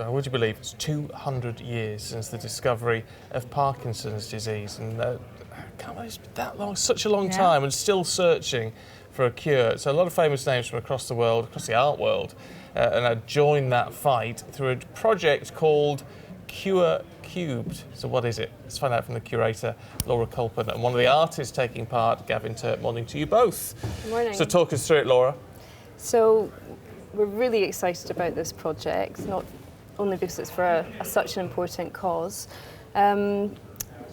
now, would you believe it's 200 years since the discovery of Parkinson's disease? And can't believe it's been that long, such a long time, and still searching for a cure. So a lot of famous names from across the world, across the art world, and I joined that fight through a project called Cure Cubed. So what is it? Let's find out from the curator, Laura Culpan, and one of the artists taking part, Gavin Turk. Morning to you both. Good morning. So talk us through it, Laura. So we're really excited about this project, not only because it's for such an important cause.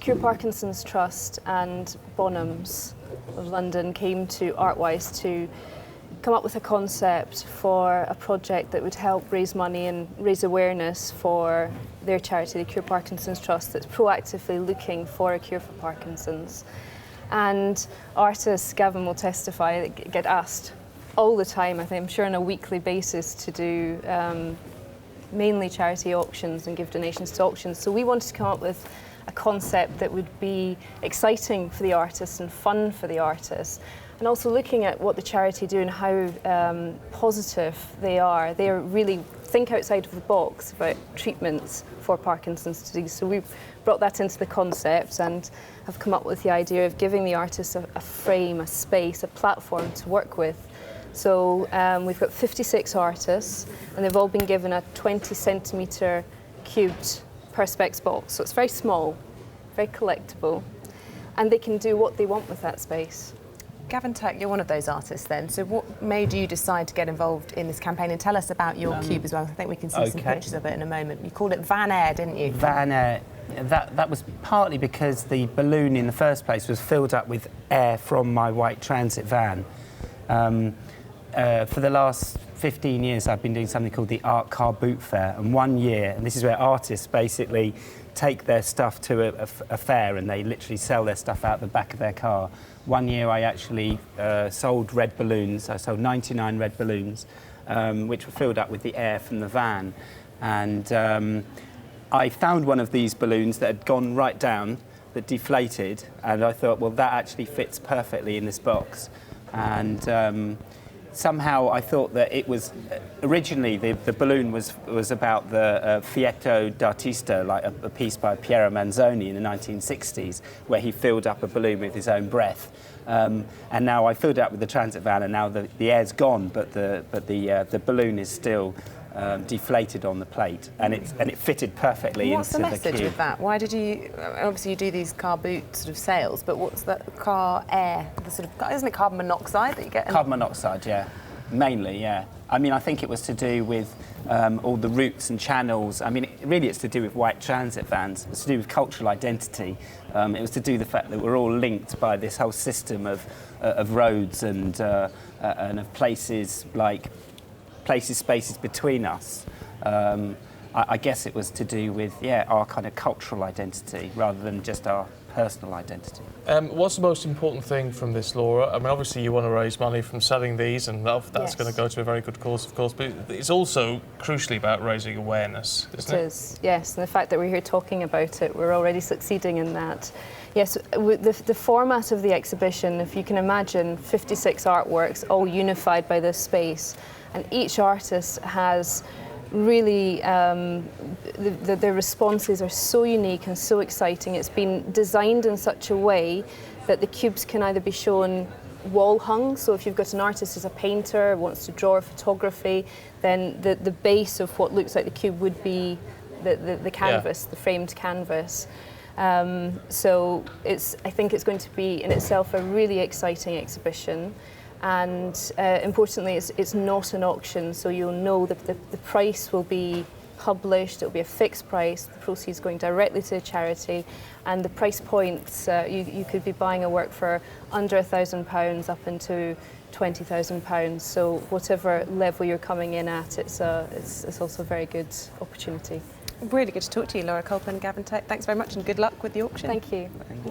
Cure Parkinson's Trust and Bonhams of London came to Artwise to come up with a concept for a project that would help raise money and raise awareness for their charity, the Cure Parkinson's Trust, that's proactively looking for a cure for Parkinson's. And artists, Gavin will testify, get asked all the time, I think, I'm sure on a weekly basis, to do mainly charity auctions and give donations to auctions. So we wanted to come up with a concept that would be exciting for the artists and fun for the artists, and also looking at what the charity do and how positive they are. They really think outside of the box about treatments for Parkinson's disease. So we've brought that into the concept and have come up with the idea of giving the artists a frame, a space, a platform to work with. So we've got 56 artists, and they've all been given a 20 centimetre cubed perspex box. So it's very small, very collectible, and they can do what they want with that space. Gavin Turk, you're one of those artists then. So what made you decide to get involved in this campaign? And tell us about your cube as well. I think we can see some pictures of it in a moment. You called it Van Air, didn't you? Van Air. That was partly because the balloon in the first place was filled up with air from my white transit van. For the last 15 years, I've been doing something called the Art Car Boot Fair. And 1 year, and this is where artists basically take their stuff to a fair and they literally sell their stuff out the back of their car. 1 year I actually sold red balloons. I sold 99 red balloons, which were filled up with the air from the van. And I found one of these balloons that had gone right down, that deflated, and I thought, well, that actually fits perfectly in this box. And somehow I thought that it was originally the balloon was about the Fietto d'Artista, like a piece by Piero Manzoni in the 1960s, where he filled up a balloon with his own breath. And now I filled it up with the transit van, and now the air's gone, but the balloon is still deflated on the plate, and it fitted perfectly what's into the the message cube. with that? Why did you, obviously you do these car boot sort of sales, but what's that car air, the sort of, isn't it carbon monoxide that you get? Carbon monoxide, yeah. Mainly, yeah. I mean, I think it was to do with all the routes and channels. I mean, really it's to do with white transit vans. It's to do with cultural identity. It was to do with the fact that we're all linked by this whole system of roads and of places, like spaces between us. I guess it was to do with, our kind of cultural identity rather than just our personal identity. What's the most important thing from this, Laura? I mean, obviously you want to raise money from selling these, and that's going to go to a very good cause, of course, but it's also crucially about raising awareness, isn't it? It is, yes, and the fact that we're here talking about it, we're already succeeding in that. Yes, the format of the exhibition, if you can imagine 56 artworks all unified by this space, and each artist has really, their responses are so unique and so exciting. It's been designed in such a way that the cubes can either be shown wall hung, so if you've got an artist who's a painter, wants to draw photography, then the base of what looks like the cube would be the canvas, the framed canvas. So I think it's going to be in itself a really exciting exhibition. And importantly, it's not an auction, so you'll know that the price will be published. It'll be a fixed price, the proceeds going directly to the charity, and the price points, you could be buying a work for under £1,000 up into £20,000. So whatever level you're coming in at, it's also a very good opportunity. Really good to talk to you, Laura Culpan and Gavin Turk. Thanks very much, and good luck with the auction. Thank you.